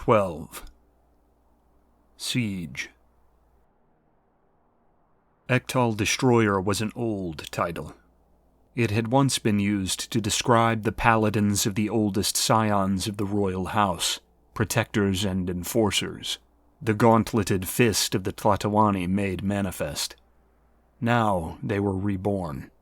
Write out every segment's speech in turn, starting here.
12. Siege. Ektal Destroyer was an old title. It had once been used to describe the paladins of the oldest scions of the royal house, protectors and enforcers, the gauntleted fist of the Tlatoani made manifest. Now they were reborn.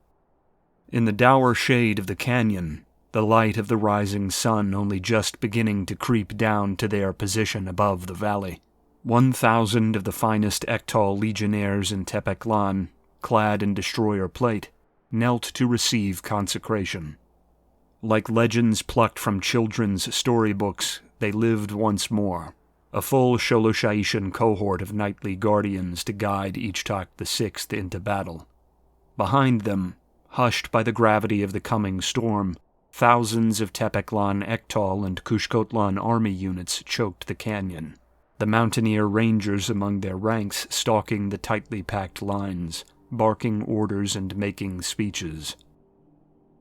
In the dour shade of the canyon, the light of the rising sun only just beginning to creep down to their position above the valley, 1,000 of the finest Ektal legionnaires in Tepeklan, clad in destroyer plate, knelt to receive consecration. Like legends plucked from children's storybooks, they lived once more, a full Sholoshaishan cohort of knightly guardians to guide Ichtak VI into battle. Behind them, hushed by the gravity of the coming storm, thousands of Tepeklan, Ektal, and Kushkotlan army units choked the canyon, the mountaineer rangers among their ranks stalking the tightly packed lines, barking orders and making speeches.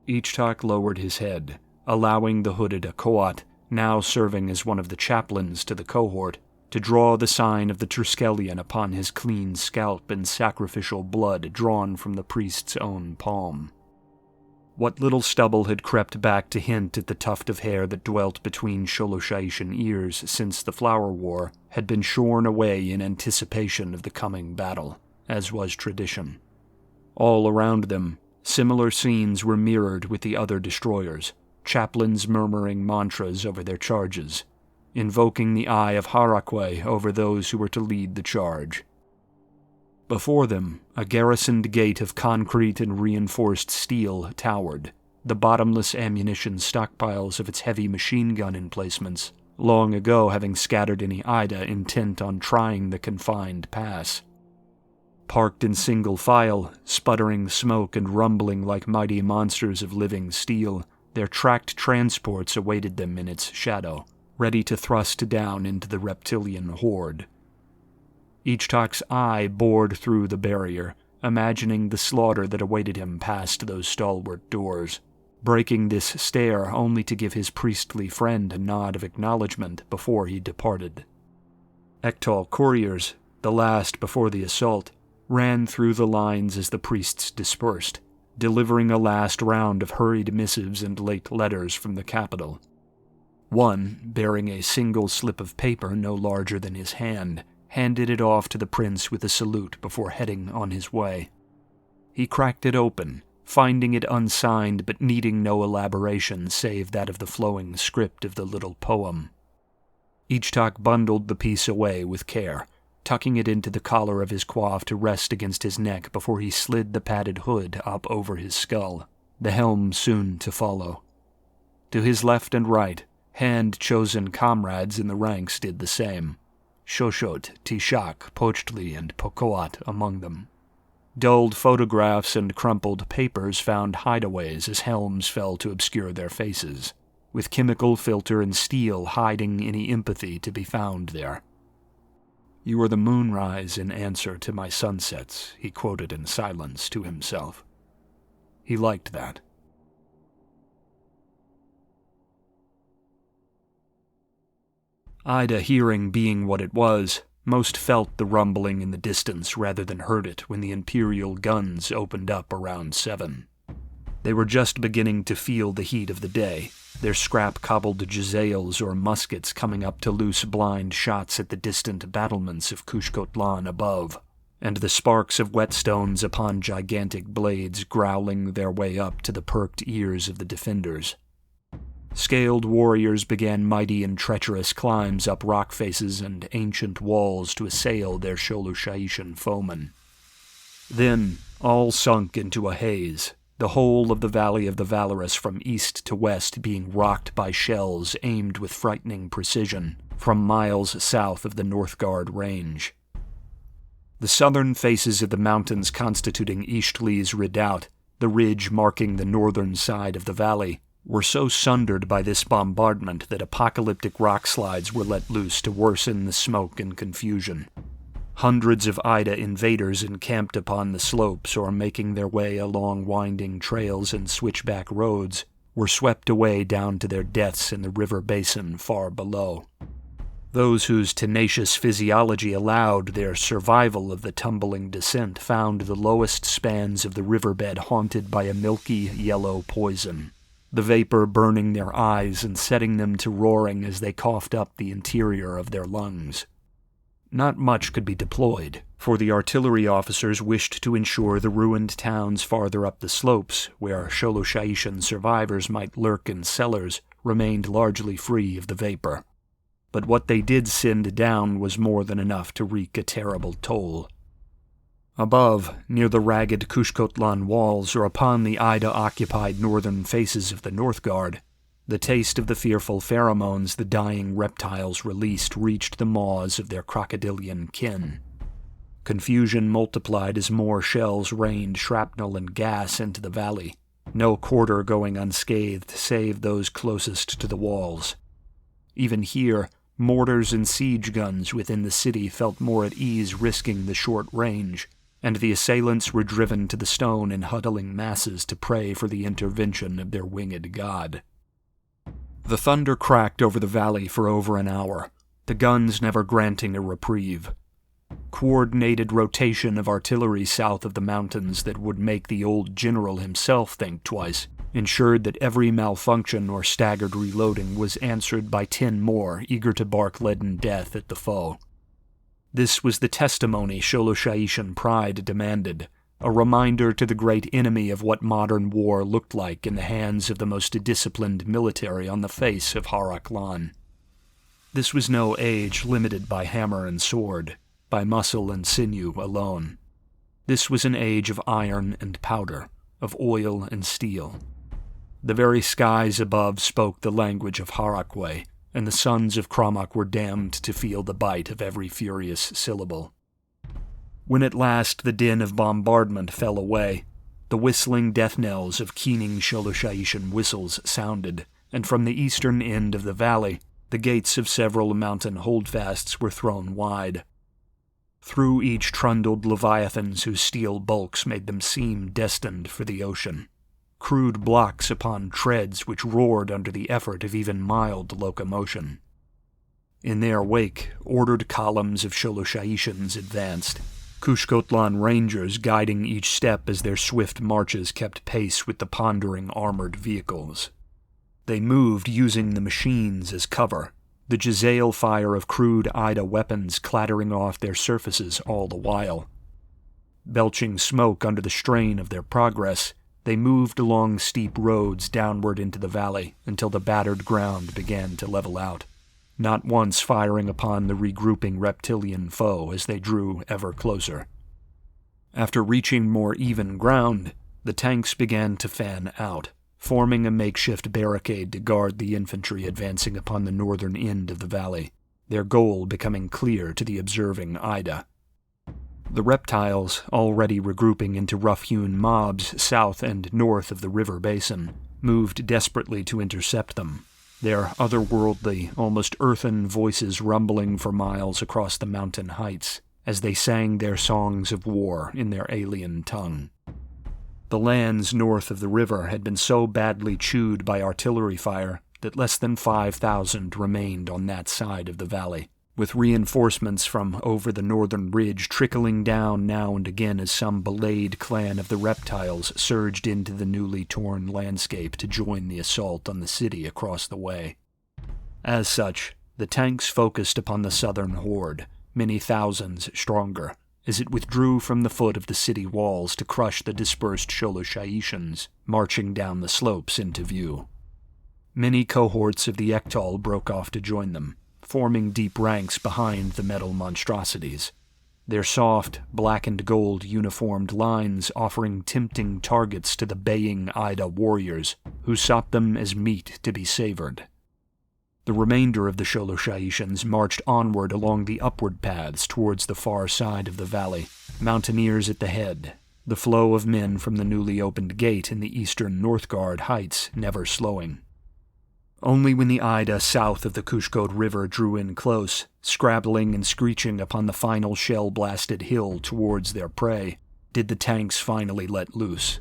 Ichtak lowered his head, allowing the hooded Akoat, now serving as one of the chaplains to the cohort, to draw the sign of the Triskelion upon his clean scalp in sacrificial blood drawn from the priest's own palm. What little stubble had crept back to hint at the tuft of hair that dwelt between Sholoshaishan ears since the Flower War had been shorn away in anticipation of the coming battle, as was tradition. All around them, similar scenes were mirrored with the other destroyers, chaplains murmuring mantras over their charges, invoking the eye of Harakwe over those who were to lead the charge. Before them, a garrisoned gate of concrete and reinforced steel towered, the bottomless ammunition stockpiles of its heavy machine gun emplacements, long ago having scattered any Ida intent on trying the confined pass. Parked in single file, sputtering smoke and rumbling like mighty monsters of living steel, their tracked transports awaited them in its shadow, ready to thrust down into the reptilian horde. Ichtak's eye bored through the barrier, imagining the slaughter that awaited him past those stalwart doors, breaking this stare only to give his priestly friend a nod of acknowledgement before he departed. Ektal couriers, the last before the assault, ran through the lines as the priests dispersed, delivering a last round of hurried missives and late letters from the capital. One, bearing a single slip of paper no larger than his hand, handed it off to the prince with a salute before heading on his way. He cracked it open, finding it unsigned but needing no elaboration save that of the flowing script of the little poem. Ichtak bundled the piece away with care, tucking it into the collar of his coif to rest against his neck before he slid the padded hood up over his skull, the helm soon to follow. To his left and right, hand-chosen comrades in the ranks did the same, Shoshot, Tishak, Pochtli, and Pokoat among them. Dulled photographs and crumpled papers found hideaways as helms fell to obscure their faces, with chemical filter and steel hiding any empathy to be found there. "You are the moonrise in answer to my sunsets," he quoted in silence to himself. He liked that. Ida, hearing being what it was, most felt the rumbling in the distance rather than heard it when the Imperial guns opened up around 7. They were just beginning to feel the heat of the day, their scrap-cobbled Jezzails or muskets coming up to loose blind shots at the distant battlements of Kushkotlan above, and the sparks of whetstones upon gigantic blades growling their way up to the perked ears of the defenders. Scaled warriors began mighty and treacherous climbs up rock faces and ancient walls to assail their Sholoshaishan foemen. Then, all sunk into a haze, the whole of the Valley of the Valorous from east to west being rocked by shells aimed with frightening precision from miles south of the Northgard Range. The southern faces of the mountains constituting Ishtli's redoubt, the ridge marking the northern side of the valley, were so sundered by this bombardment that apocalyptic rockslides were let loose to worsen the smoke and confusion. Hundreds of Ida invaders encamped upon the slopes or making their way along winding trails and switchback roads were swept away down to their deaths in the river basin far below. Those whose tenacious physiology allowed their survival of the tumbling descent found the lowest spans of the riverbed haunted by a milky yellow poison, the vapor burning their eyes and setting them to roaring as they coughed up the interior of their lungs. Not much could be deployed, for the artillery officers wished to ensure the ruined towns farther up the slopes, where Sholosha'ishan survivors might lurk in cellars, remained largely free of the vapor. But what they did send down was more than enough to wreak a terrible toll. Above, near the ragged Kushkotlan walls or upon the Ida-occupied northern faces of the Northgard, the taste of the fearful pheromones the dying reptiles released reached the maws of their crocodilian kin. Confusion multiplied as more shells rained shrapnel and gas into the valley, no quarter going unscathed save those closest to the walls. Even here, mortars and siege guns within the city felt more at ease risking the short range, and the assailants were driven to the stone in huddling masses to pray for the intervention of their winged god. The thunder cracked over the valley for over an hour, the guns never granting a reprieve. Coordinated rotation of artillery south of the mountains that would make the old general himself think twice ensured that every malfunction or staggered reloading was answered by 10 more eager to bark leaden death at the foe. This was the testimony Sholosha'ishan pride demanded, a reminder to the great enemy of what modern war looked like in the hands of the most disciplined military on the face of Haraklan. This was no age limited by hammer and sword, by muscle and sinew alone. This was an age of iron and powder, of oil and steel. The very skies above spoke the language of Harakwe, and the sons of Kramak were damned to feel the bite of every furious syllable. When at last the din of bombardment fell away, the whistling death knells of keening Sholosha'ishan whistles sounded, and from the eastern end of the valley, the gates of several mountain holdfasts were thrown wide. Through each trundled leviathans whose steel bulks made them seem destined for the ocean. Crude blocks upon treads which roared under the effort of even mild locomotion. In their wake, ordered columns of Sholosha'ishans advanced, Kushkotlan rangers guiding each step as their swift marches kept pace with the pondering armored vehicles. They moved using the machines as cover, the Jezzail fire of crude Ida weapons clattering off their surfaces all the while. Belching smoke under the strain of their progress, they moved along steep roads downward into the valley until the battered ground began to level out, not once firing upon the regrouping reptilian foe as they drew ever closer. After reaching more even ground, the tanks began to fan out, forming a makeshift barricade to guard the infantry advancing upon the northern end of the valley, their goal becoming clear to the observing Ida. The reptiles, already regrouping into rough-hewn mobs south and north of the river basin, moved desperately to intercept them, their otherworldly, almost earthen voices rumbling for miles across the mountain heights as they sang their songs of war in their alien tongue. The lands north of the river had been so badly chewed by artillery fire that less than 5,000 remained on that side of the valley, with reinforcements from over the northern ridge trickling down now and again as some belayed clan of the reptiles surged into the newly torn landscape to join the assault on the city across the way. As such, the tanks focused upon the southern horde, many thousands stronger, as it withdrew from the foot of the city walls to crush the dispersed Sholosha'ishans marching down the slopes into view. Many cohorts of the Ektal broke off to join them, forming deep ranks behind the metal monstrosities, their soft, black and gold uniformed lines offering tempting targets to the baying Ida warriors, who sought them as meat to be savored. The remainder of the Sholosha'ishans marched onward along the upward paths towards the far side of the valley, mountaineers at the head, the flow of men from the newly opened gate in the eastern Northgard heights never slowing. Only when the Ida south of the Kushkot River drew in close, scrabbling and screeching upon the final shell-blasted hill towards their prey, did the tanks finally let loose.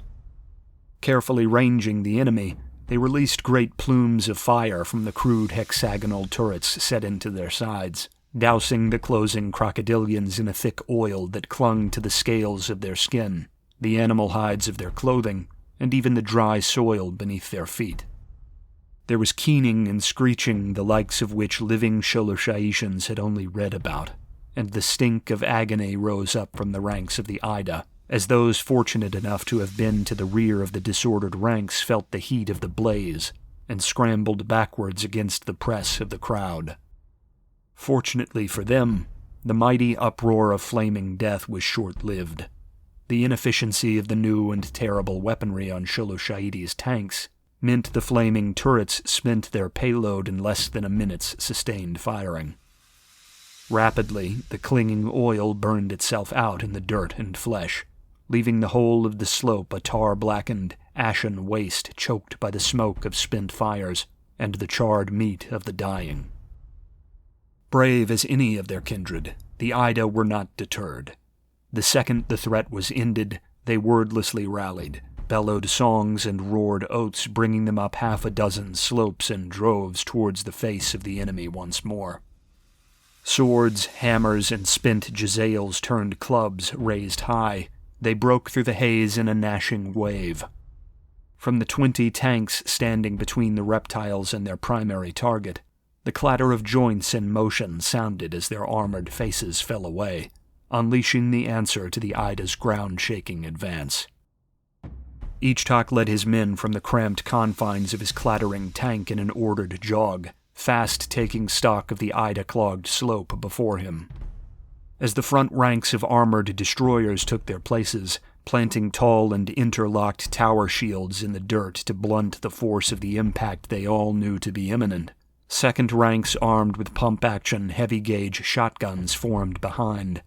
Carefully ranging the enemy, They released great plumes of fire from the crude hexagonal turrets set into their sides, dousing the closing crocodilians in a thick oil that clung to the scales of their skin, the animal hides of their clothing, and even the dry soil beneath their feet. There was keening and screeching the likes of which living Sholoshaitians had only read about, and the stink of agony rose up from the ranks of the Ida, as those fortunate enough to have been to the rear of the disordered ranks felt the heat of the blaze, and scrambled backwards against the press of the crowd. Fortunately for them, the mighty uproar of flaming death was short-lived. The inefficiency of the new and terrible weaponry on Sholoshaiti's tanks meant the flaming turrets spent their payload in less than a minute's sustained firing. Rapidly, the clinging oil burned itself out in the dirt and flesh, leaving the whole of the slope a tar-blackened, ashen waste choked by the smoke of spent fires and the charred meat of the dying. Brave as any of their kindred, the Ida were not deterred. The second the threat was ended, they wordlessly rallied, bellowed songs and roared oaths, bringing them up half a dozen slopes and droves towards the face of the enemy once more. Swords, hammers, and spent jezails turned clubs raised high. They broke through the haze in a gnashing wave. From the 20 tanks standing between the reptiles and their primary target, the clatter of joints in motion sounded as their armored faces fell away, unleashing the answer to the Ida's ground-shaking advance. Ichtak led his men from the cramped confines of his clattering tank in an ordered jog, fast taking stock of the Ida-clogged slope before him. As the front ranks of armored destroyers took their places, planting tall and interlocked tower shields in the dirt to blunt the force of the impact they all knew to be imminent, second ranks armed with pump-action heavy-gauge shotguns formed behind,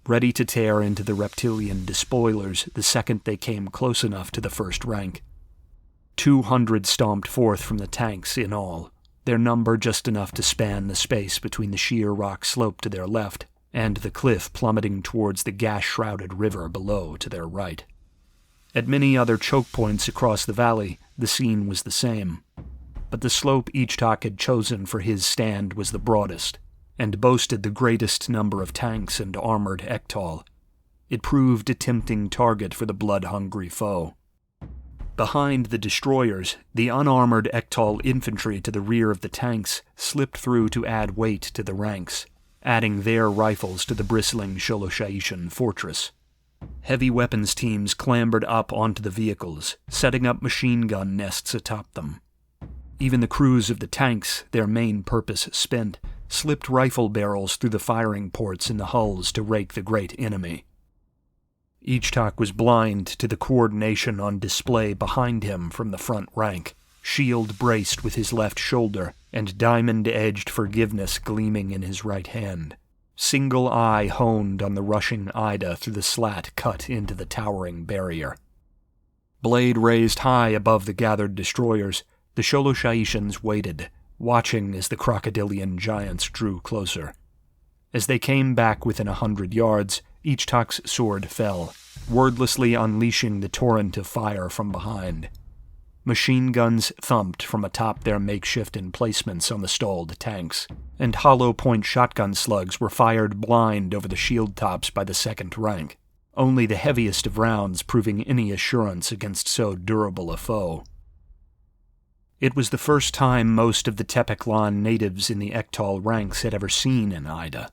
ready to tear into the reptilian despoilers the second they came close enough to the first rank. 200 stomped forth from the tanks in all, their number just enough to span the space between the sheer rock slope to their left and the cliff plummeting towards the gas-shrouded river below to their right. At many other choke points across the valley, the scene was the same, but the slope Ichtak had chosen for his stand was the broadest, and boasted the greatest number of tanks and armored Ektal. It proved a tempting target for the blood-hungry foe. Behind the destroyers, the unarmored Ektal infantry to the rear of the tanks slipped through to add weight to the ranks, adding their rifles to the bristling Sholoshaitian fortress. Heavy weapons teams clambered up onto the vehicles, setting up machine gun nests atop them. Even the crews of the tanks, their main purpose spent, slipped rifle barrels through the firing ports in the hulls to rake the great enemy. Ichtak was blind to the coordination on display behind him from the front rank, shield braced with his left shoulder, and diamond-edged forgiveness gleaming in his right hand. Single eye honed on the rushing Ida through the slat cut into the towering barrier. Blade raised high above the gathered destroyers, the Sholoshaitians waited, watching as the crocodilian giants drew closer. As they came back within 100 yards, Ichtak's sword fell, wordlessly unleashing the torrent of fire from behind. Machine guns thumped from atop their makeshift emplacements on the stalled tanks, and hollow-point shotgun slugs were fired blind over the shield tops by the second rank, only the heaviest of rounds proving any assurance against so durable a foe. It was the first time most of the Tepeklan natives in the Ektal ranks had ever seen an Ida.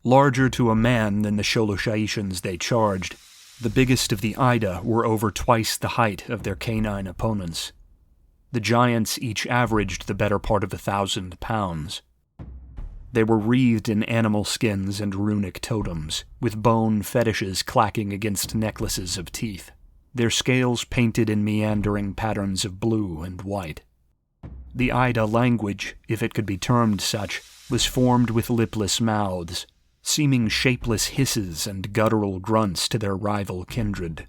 Larger to a man than the Sholoshaitians they charged, the biggest of the Ida were over twice the height of their canine opponents. The giants each averaged the better part of 1,000 pounds. They were wreathed in animal skins and runic totems, with bone fetishes clacking against necklaces of teeth, their scales painted in meandering patterns of blue and white. The Ida language, if it could be termed such, was formed with lipless mouths, seeming shapeless hisses and guttural grunts to their rival kindred.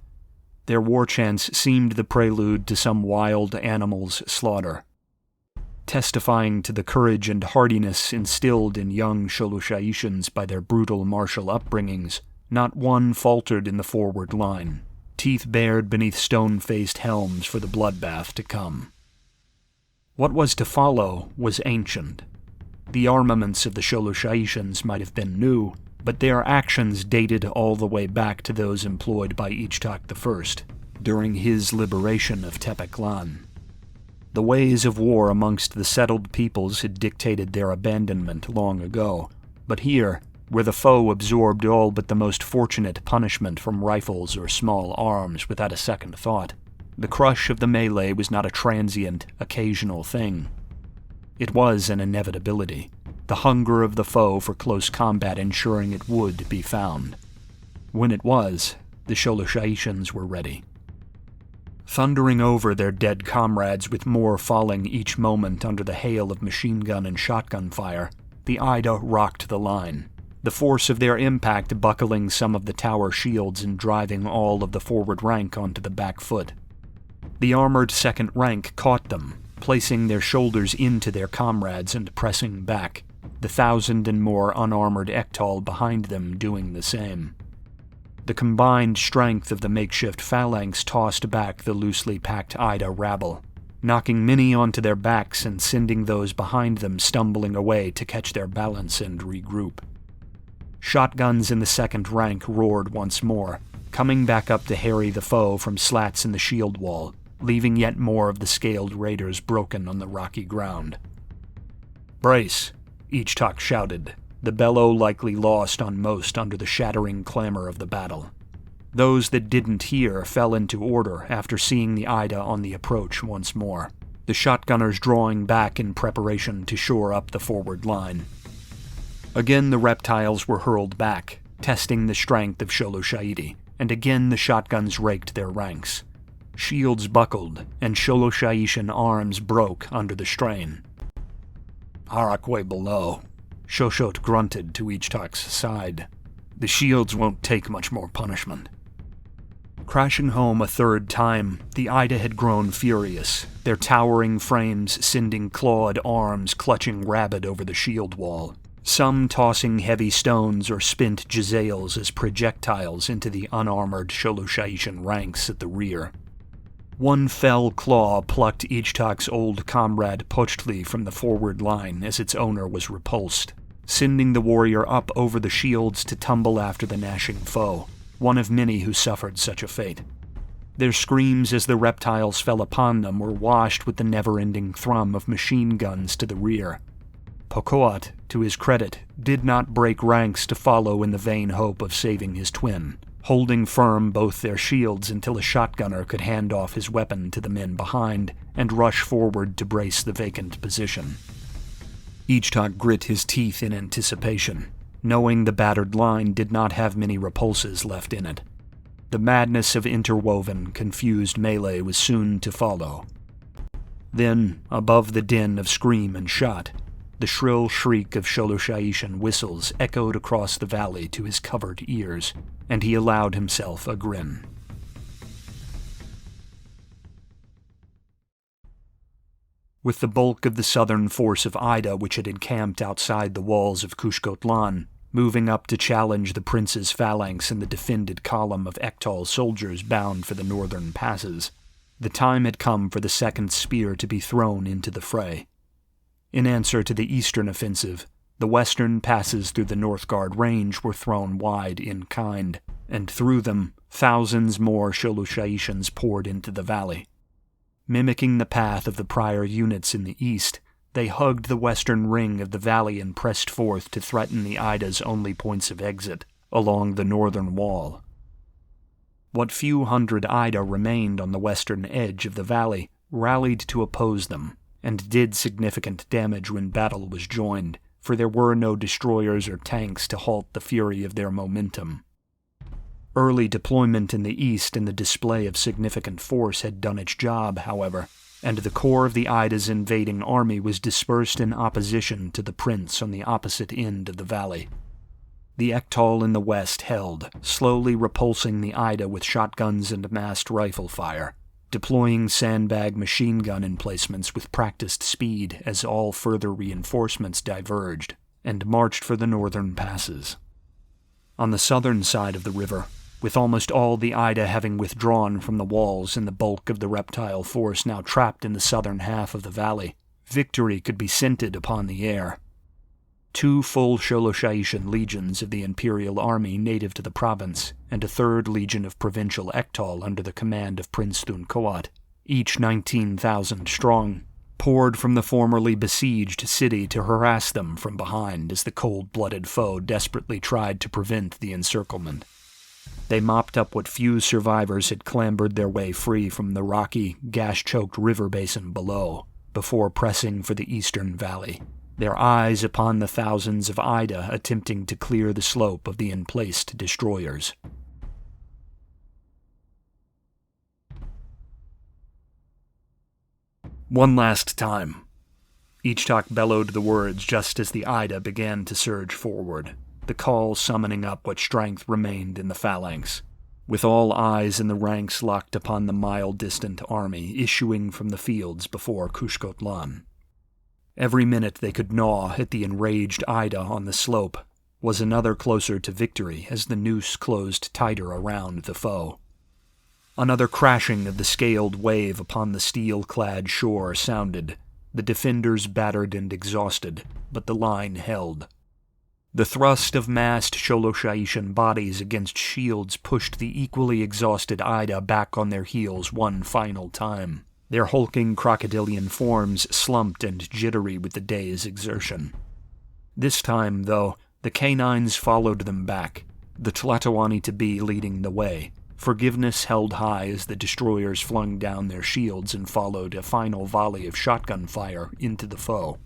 Their war chants seemed the prelude to some wild animal's slaughter. Testifying to the courage and hardiness instilled in young Sholoshaitians by their brutal martial upbringings, not one faltered in the forward line, teeth bared beneath stone-faced helms for the bloodbath to come. What was to follow was ancient. The armaments of the Sholoshaians might have been new, but their actions dated all the way back to those employed by Ichtak I during his liberation of Tepeklan. The ways of war amongst the settled peoples had dictated their abandonment long ago, but here, where the foe absorbed all but the most fortunate punishment from rifles or small arms without a second thought, the crush of the melee was not a transient, occasional thing. It was an inevitability, the hunger of the foe for close combat ensuring it would be found. When it was, the Sholoshaians were ready. Thundering over their dead comrades with more falling each moment under the hail of machine gun and shotgun fire, the Ida rocked the line, the force of their impact buckling some of the tower shields and driving all of the forward rank onto the back foot. The armored second rank caught them, placing their shoulders into their comrades and pressing back, the 1,000 and more unarmored Ektal behind them doing the same. The combined strength of the makeshift phalanx tossed back the loosely packed Ida rabble, knocking many onto their backs and sending those behind them stumbling away to catch their balance and regroup. Shotguns in the second rank roared once more, coming back up to harry the foe from slats in the shield wall, leaving yet more of the scaled raiders broken on the rocky ground. "Brace!" Ichtak shouted, the bellow likely lost on most under the shattering clamor of the battle. Those that didn't hear fell into order after seeing the Ida on the approach once more, the shotgunners drawing back in preparation to shore up the forward line. Again the reptiles were hurled back, testing the strength of Sholoshaiidi, and again the shotguns raked their ranks. Shields buckled, and Sholoshaian arms broke under the strain. "Harakwe below," Shoshot grunted to Ichtak's side. "The shields won't take much more punishment." Crashing home a third time, the Ida had grown furious, their towering frames sending clawed arms clutching rabid over the shield wall, some tossing heavy stones or spent jezzails as projectiles into the unarmored Sholoshaian ranks at the rear. One fell claw plucked Ichtak's old comrade Pochtli from the forward line as its owner was repulsed, sending the warrior up over the shields to tumble after the gnashing foe, one of many who suffered such a fate. Their screams as the reptiles fell upon them were washed with the never-ending thrum of machine guns to the rear. Pokoat, to his credit, did not break ranks to follow in the vain hope of saving his twin, holding firm both their shields until a shotgunner could hand off his weapon to the men behind and rush forward to brace the vacant position. Ichtak grit his teeth in anticipation, knowing the battered line did not have many repulses left in it. The madness of interwoven, confused melee was soon to follow. Then, above the din of scream and shot, the shrill shriek of Sholoshaian whistles echoed across the valley to his covered ears, and he allowed himself a grin. With the bulk of the southern force of Ida which had encamped outside the walls of Kushkotlan, moving up to challenge the prince's phalanx in the defended column of Ektal soldiers bound for the northern passes, the time had come for the second spear to be thrown into the fray. In answer to the eastern offensive, the western passes through the Northgard range were thrown wide in kind, and through them, thousands more Sholoshaians poured into the valley. Mimicking the path of the prior units in the east, they hugged the western ring of the valley and pressed forth to threaten the Ida's only points of exit, along the northern wall. What few hundred Ida remained on the western edge of the valley rallied to oppose them, and did significant damage when battle was joined, for there were no destroyers or tanks to halt the fury of their momentum. Early deployment in the east and the display of significant force had done its job, however, and the core of the Ida's invading army was dispersed in opposition to the prince on the opposite end of the valley. The Ektal in the west held, slowly repulsing the Ida with shotguns and massed rifle fire, deploying sandbag machine gun emplacements with practiced speed as all further reinforcements diverged, and marched for the northern passes. On the southern side of the river, with almost all the Ida having withdrawn from the walls and the bulk of the reptile force now trapped in the southern half of the valley, Victory could be scented upon the air. 2 full Sholoshaishan legions of the Imperial Army native to the province, and a 3rd legion of provincial Ektal under the command of Prince Thunkoat, each 19,000 strong, poured from the formerly besieged city to harass them from behind as the cold-blooded foe desperately tried to prevent the encirclement. They mopped up what few survivors had clambered their way free from the rocky, gas-choked river basin below, before pressing for the eastern valley, their eyes upon the thousands of Ida attempting to clear the slope of the emplaced destroyers. One last time. Ichtak bellowed the words just as the Ida began to surge forward, the call summoning up what strength remained in the phalanx, with all eyes in the ranks locked upon the mile-distant army issuing from the fields before Kushkotlan. Every minute they could gnaw at the enraged Ida on the slope was another closer to victory as the noose closed tighter around the foe. Another crashing of the scaled wave upon the steel-clad shore sounded, the defenders battered and exhausted, but the line held. The thrust of massed Sholoshaishan bodies against shields pushed the equally exhausted Ida back on their heels one final time. Their hulking crocodilian forms slumped and jittery with the day's exertion. This time, though, the canines followed them back, the Tlatoani-to-be leading the way, forgiveness held high as the destroyers flung down their shields and followed a final volley of shotgun fire into the foe.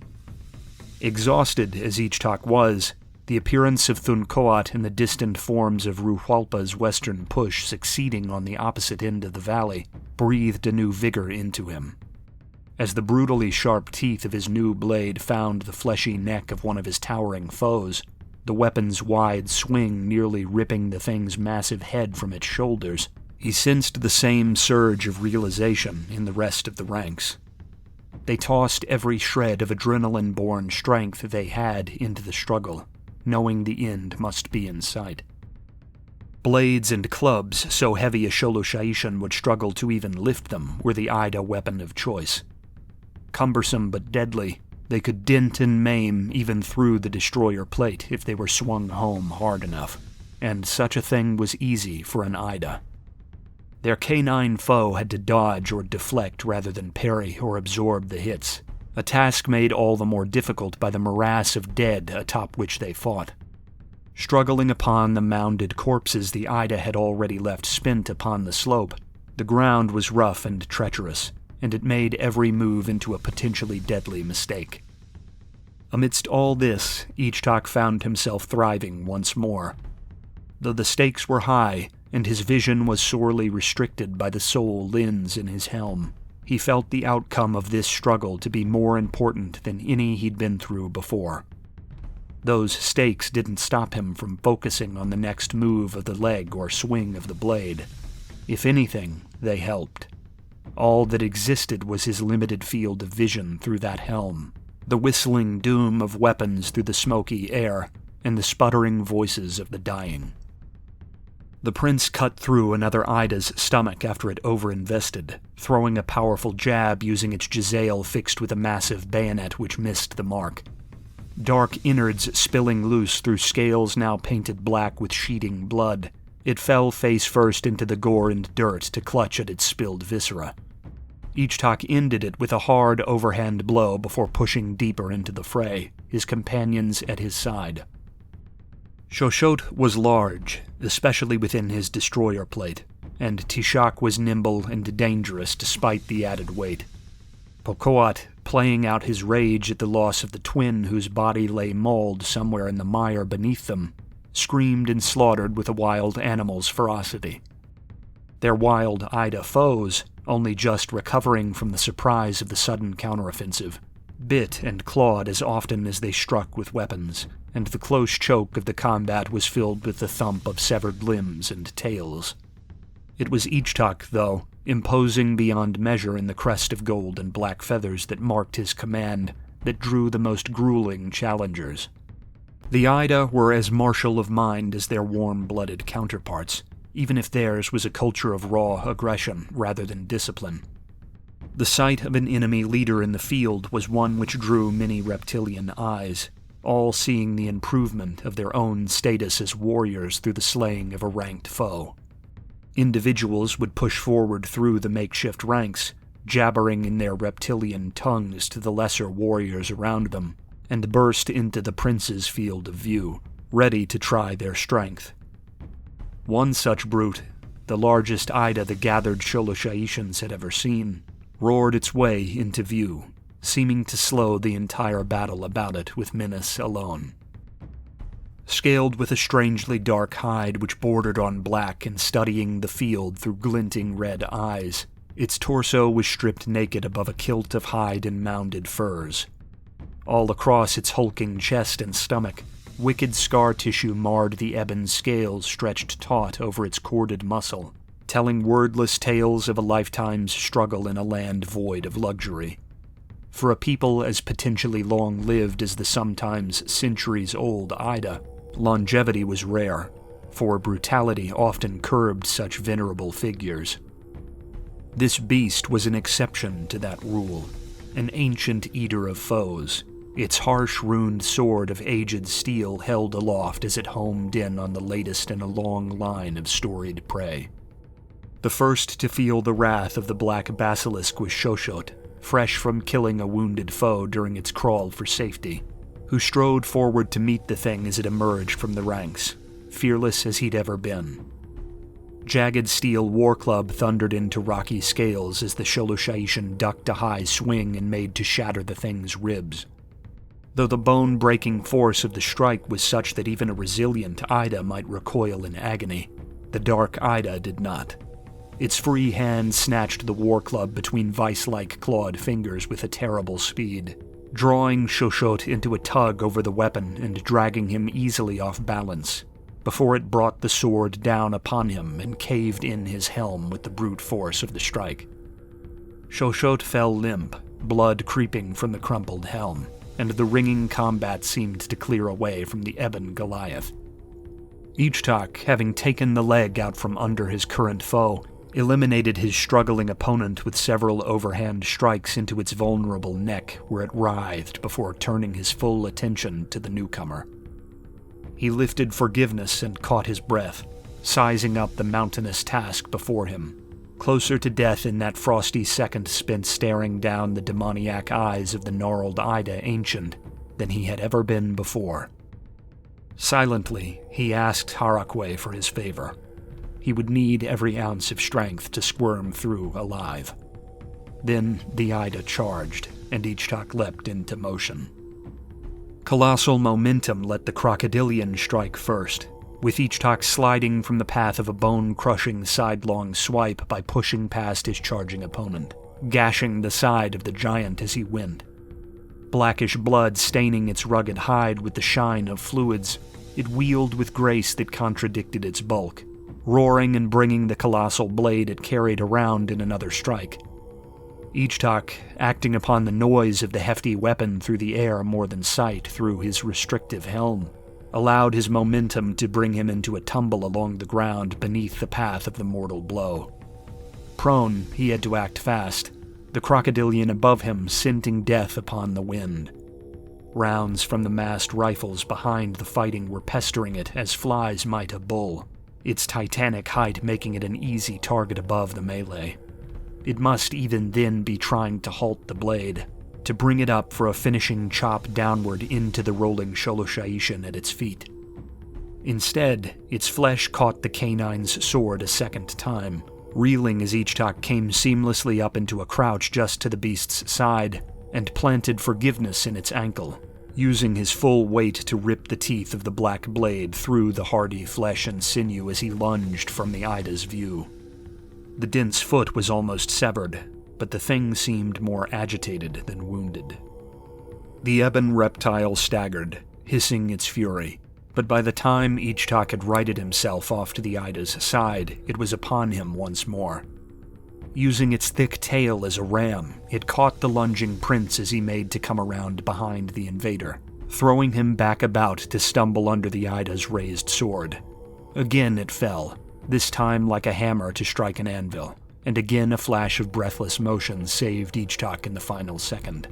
Exhausted as Ichtak was, the appearance of Thunkoat and the distant forms of Ruhualpa's western push succeeding on the opposite end of the valley breathed a new vigor into him. As the brutally sharp teeth of his new blade found the fleshy neck of one of his towering foes, the weapon's wide swing nearly ripping the thing's massive head from its shoulders, he sensed the same surge of realization in the rest of the ranks. They tossed every shred of adrenaline-born strength they had into the struggle, knowing the end must be in sight. Blades and clubs, so heavy a Sholoshaishan would struggle to even lift them, were the Ida weapon of choice. Cumbersome but deadly, they could dent and maim even through the destroyer plate if they were swung home hard enough, and such a thing was easy for an Ida. Their canine foe had to dodge or deflect rather than parry or absorb the hits, a task made all the more difficult by the morass of dead atop which they fought. Struggling upon the mounded corpses the Ida had already left spent upon the slope, the ground was rough and treacherous, and it made every move into a potentially deadly mistake. Amidst all this, Ichtak found himself thriving once more. Though the stakes were high, and his vision was sorely restricted by the sole lens in his helm, he felt the outcome of this struggle to be more important than any he'd been through before. Those stakes didn't stop him from focusing on the next move of the leg or swing of the blade. If anything, they helped. All that existed was his limited field of vision through that helm, the whistling doom of weapons through the smoky air, and the sputtering voices of the dying. The prince cut through another Ida's stomach after it overinvested, throwing a powerful jab using its Giselle fixed with a massive bayonet which missed the mark. Dark innards spilling loose through scales now painted black with sheeting blood, it fell face first into the gore and dirt to clutch at its spilled viscera. Ichtak ended it with a hard overhand blow before pushing deeper into the fray, his companions at his side. Shoshot was large, especially within his destroyer plate, and Tishak was nimble and dangerous despite the added weight. Pokoat, playing out his rage at the loss of the twin whose body lay mauled somewhere in the mire beneath them, screamed and slaughtered with a wild animal's ferocity. Their wild Ida foes, only just recovering from the surprise of the sudden counteroffensive, bit and clawed as often as they struck with weapons, and the close choke of the combat was filled with the thump of severed limbs and tails. It was Ichtak, though, imposing beyond measure in the crest of gold and black feathers that marked his command, that drew the most grueling challengers. The Ida were as martial of mind as their warm-blooded counterparts, even if theirs was a culture of raw aggression rather than discipline. The sight of an enemy leader in the field was one which drew many reptilian eyes, all seeing the improvement of their own status as warriors through the slaying of a ranked foe. Individuals would push forward through the makeshift ranks, jabbering in their reptilian tongues to the lesser warriors around them, and burst into the prince's field of view, ready to try their strength. One such brute, the largest Ida the gathered Sholoshaitians had ever seen, roared its way into view, seeming to slow the entire battle about it with menace alone. Scaled with a strangely dark hide which bordered on black and studying the field through glinting red eyes, its torso was stripped naked above a kilt of hide and mounded furs. All across its hulking chest and stomach, wicked scar tissue marred the ebon scales stretched taut over its corded muscle, telling wordless tales of a lifetime's struggle in a land void of luxury. For a people as potentially long-lived as the sometimes centuries-old Ida, longevity was rare, for brutality often curbed such venerable figures. This beast was an exception to that rule, an ancient eater of foes, its harsh runed sword of aged steel held aloft as it homed in on the latest in a long line of storied prey. The first to feel the wrath of the black basilisk was Shoshot, fresh from killing a wounded foe during its crawl for safety, who strode forward to meet the thing as it emerged from the ranks, fearless as he'd ever been. Jagged steel war club thundered into rocky scales as the Sholoshaitian ducked a high swing and made to shatter the thing's ribs. Though the bone-breaking force of the strike was such that even a resilient Ida might recoil in agony, the dark Ida did not. Its free hand snatched the war club between vice-like clawed fingers with a terrible speed, drawing Shoshot into a tug over the weapon and dragging him easily off balance, before it brought the sword down upon him and caved in his helm with the brute force of the strike. Shoshot fell limp, blood creeping from the crumpled helm, and the ringing combat seemed to clear away from the ebon Goliath. Ichtak, having taken the leg out from under his current foe, eliminated his struggling opponent with several overhand strikes into its vulnerable neck where it writhed before turning his full attention to the newcomer. He lifted forgiveness and caught his breath, sizing up the mountainous task before him, closer to death in that frosty second spent staring down the demoniac eyes of the gnarled Ida Ancient than he had ever been before. Silently, he asked Harakwe for his favor. He would need every ounce of strength to squirm through alive. Then the Ida charged, and Ichtak leapt into motion. Colossal momentum let the crocodilian strike first, with Ichtak sliding from the path of a bone-crushing sidelong swipe by pushing past his charging opponent, gashing the side of the giant as he went. Blackish blood staining its rugged hide with the shine of fluids, it wheeled with grace that contradicted its bulk, roaring and bringing the colossal blade it carried around in another strike. Ichtak, acting upon the noise of the hefty weapon through the air more than sight through his restrictive helm, allowed his momentum to bring him into a tumble along the ground beneath the path of the mortal blow. Prone, he had to act fast, the crocodilian above him scenting death upon the wind. Rounds from the massed rifles behind the fighting were pestering it as flies might a bull, its titanic height making it an easy target above the melee. It must even then be trying to halt the blade, to bring it up for a finishing chop downward into the rolling Sholoshaitian at its feet. Instead, its flesh caught the canine's sword a second time, reeling as Ichtak came seamlessly up into a crouch just to the beast's side, and planted forgiveness in its ankle, using his full weight to rip the teeth of the black blade through the hardy flesh and sinew as he lunged from the Ida's view. The dense foot was almost severed, but the thing seemed more agitated than wounded. The ebon reptile staggered, hissing its fury, but by the time Ichtak had righted himself off to the Ida's side, it was upon him once more. Using its thick tail as a ram, it caught the lunging prince as he made to come around behind the invader, throwing him back about to stumble under the Ida's raised sword. Again it fell, this time like a hammer to strike an anvil, and again a flash of breathless motion saved Ichtak in the final second.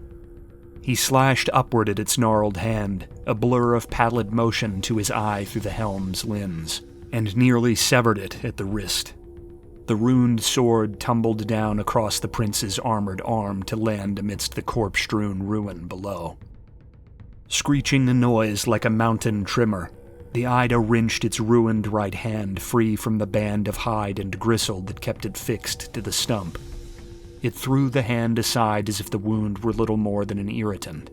He slashed upward at its gnarled hand, a blur of pallid motion to his eye through the helm's lens, and nearly severed it at the wrist. The ruined sword tumbled down across the prince's armored arm to land amidst the corpse-strewn ruin below. Screeching a noise like a mountain trimmer, the Ida wrenched its ruined right hand free from the band of hide and gristle that kept it fixed to the stump. It threw the hand aside as if the wound were little more than an irritant.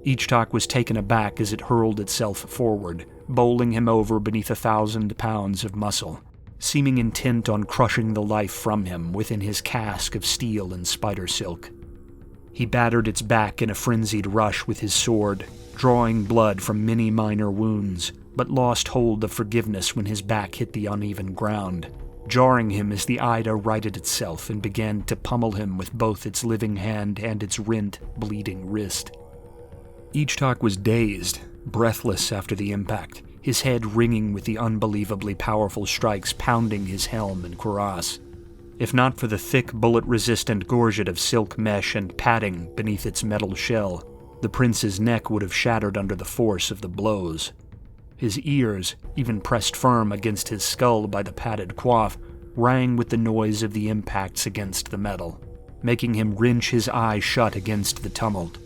Ichtak was taken aback as it hurled itself forward, bowling him over beneath 1,000 pounds of muscle, seeming intent on crushing the life from him within his casque of steel and spider silk. He battered its back in a frenzied rush with his sword, drawing blood from many minor wounds, but lost hold of forgiveness when his back hit the uneven ground, jarring him as the Ida righted itself and began to pummel him with both its living hand and its rent, bleeding wrist. Ichtak was dazed, breathless after the impact, his head ringing with the unbelievably powerful strikes pounding his helm and cuirass. If not for the thick, bullet-resistant gorget of silk mesh and padding beneath its metal shell, the prince's neck would have shattered under the force of the blows. His ears, even pressed firm against his skull by the padded coif, rang with the noise of the impacts against the metal, making him wrench his eyes shut against the tumult.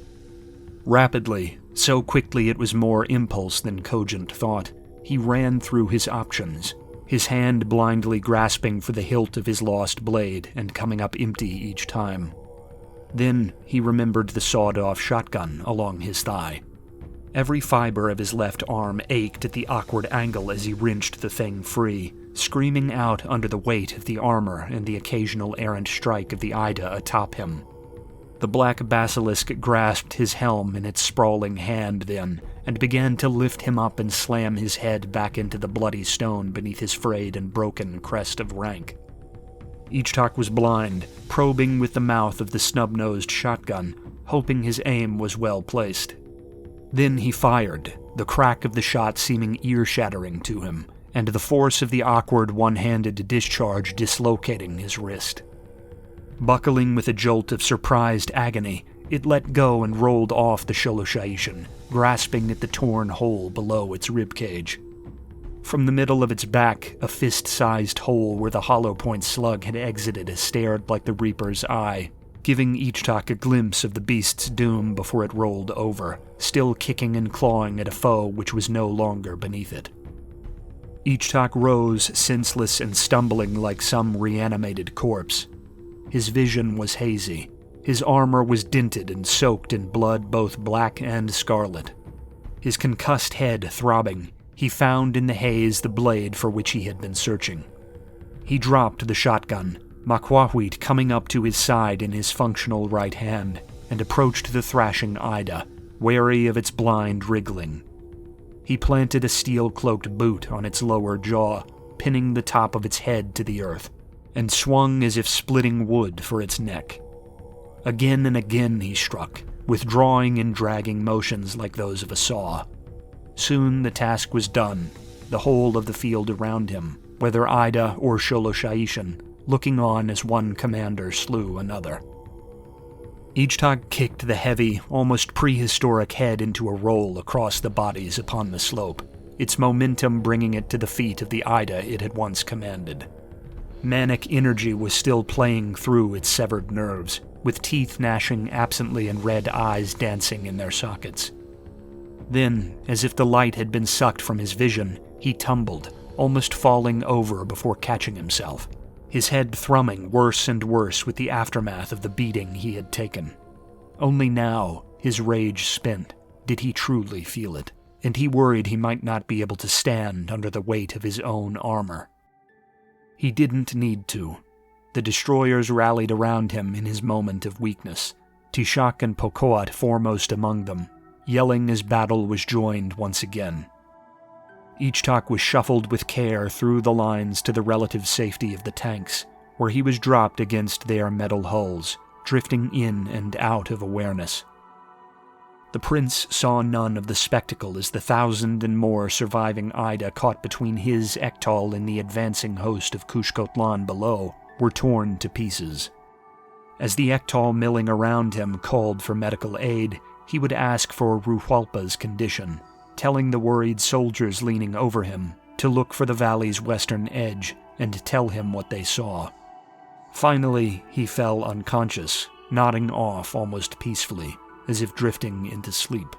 Rapidly, so quickly it was more impulse than cogent thought, he ran through his options, his hand blindly grasping for the hilt of his lost blade and coming up empty each time. Then he remembered the sawed-off shotgun along his thigh. Every fiber of his left arm ached at the awkward angle as he wrenched the thing free, screaming out under the weight of the armor and the occasional errant strike of the Ida atop him. The black basilisk grasped his helm in its sprawling hand then, and began to lift him up and slam his head back into the bloody stone beneath his frayed and broken crest of rank. Ichtak was blind, probing with the mouth of the snub-nosed shotgun, hoping his aim was well placed. Then he fired, the crack of the shot seeming ear-shattering to him, and the force of the awkward one-handed discharge dislocating his wrist. Buckling with a jolt of surprised agony, it let go and rolled off the Sholoshaishin, grasping at the torn hole below its ribcage. From the middle of its back, a fist-sized hole where the hollow-point slug had exited stared like the Reaper's eye, giving Ichtak a glimpse of the beast's doom before it rolled over, still kicking and clawing at a foe which was no longer beneath it. Ichtak rose, senseless and stumbling like some reanimated corpse. His vision was hazy. His armor was dinted and soaked in blood both black and scarlet. His concussed head throbbing, he found in the haze the blade for which he had been searching. He dropped the shotgun, Makwahwit coming up to his side in his functional right hand, and approached the thrashing Ida, wary of its blind wriggling. He planted a steel-cloaked boot on its lower jaw, pinning the top of its head to the earth, and swung as if splitting wood for its neck. Again and again he struck, withdrawing and dragging motions like those of a saw. Soon the task was done, the whole of the field around him, whether Ida or Sholoshaishin, looking on as one commander slew another. Ichtak kicked the heavy, almost prehistoric head into a roll across the bodies upon the slope, its momentum bringing it to the feet of the Ida it had once commanded. Manic energy was still playing through its severed nerves, with teeth gnashing absently and red eyes dancing in their sockets. Then, as if the light had been sucked from his vision, he tumbled, almost falling over before catching himself, his head thrumming worse and worse with the aftermath of the beating he had taken. Only now, his rage spent, did he truly feel it, and he worried he might not be able to stand under the weight of his own armor. He didn't need to. The destroyers rallied around him in his moment of weakness, Tishak and Pokoat foremost among them, yelling as battle was joined once again. Ichtak was shuffled with care through the lines to the relative safety of the tanks, where he was dropped against their metal hulls, drifting in and out of awareness. The prince saw none of the spectacle as the 1,000 and more surviving Ida caught between his Ektal and the advancing host of Kushkotlan below, were torn to pieces. As the Ektal milling around him called for medical aid, he would ask for Ruhualpa's condition, telling the worried soldiers leaning over him to look for the valley's western edge and tell him what they saw. Finally, he fell unconscious, nodding off almost peacefully, as if drifting into sleep.